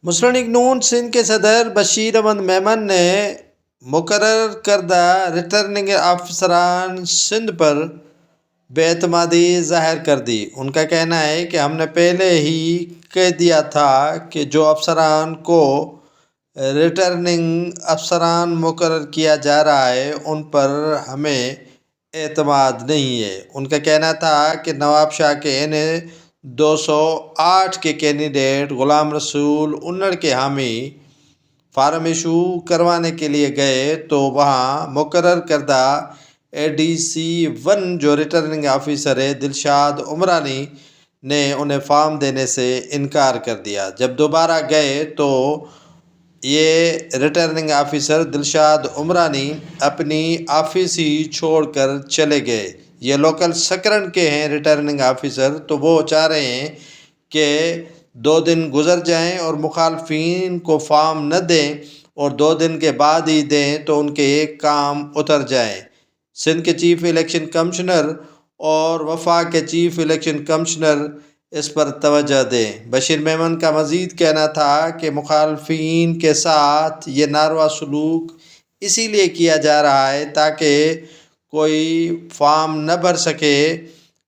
مسلم league نون سندھ کے صدر بشیر احمد میمن نے مقرر کردہ ریٹرننگ افسران سندھ پر بے اعتمادی ظاہر کر دی۔ ان کا کہنا ہے کہ ہم نے پہلے ہی کہہ دیا تھا کہ جو افسران کو ریٹرننگ افسران مقرر کیا جا رہا ہے ان پر ہمیں اعتماد نہیں ہے۔ ان کا کہنا تھا کہ نواب شاہ کے N208 کے کینڈیڈیٹ غلام رسول انڑ کے حامی فارم ایشو کروانے کے لیے گئے تو وہاں مقرر کردہ ADC1 جو ریٹرننگ آفیسر ہے دلشاد عمرانی نے انہیں فارم دینے سے انکار کر دیا۔ جب دوبارہ گئے تو یہ ریٹرننگ آفیسر دلشاد عمرانی اپنی آفس ہی چھوڑ کر چلے گئے۔ یہ لوکل سکرن کے ہیں ریٹرننگ آفیسر، تو وہ چاہ رہے ہیں کہ 2 دن گزر جائیں اور مخالفین کو فارم نہ دیں اور 2 دن کے بعد ہی دیں تو ان کے کام اتر جائیں۔ سندھ کے چیف الیکشن کمشنر اور وفاق کے چیف الیکشن کمشنر اس پر توجہ دیں۔ بشیر میمن کا مزید کہنا تھا کہ مخالفین کے ساتھ یہ ناروا سلوک اسی لیے کیا جا رہا ہے تاکہ کوئی فارم نہ بھر سکے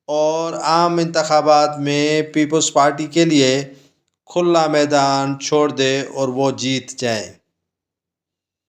اور عام انتخابات میں پیپلز پارٹی کے لیے کھلا میدان چھوڑ دے اور وہ جیت جائیں۔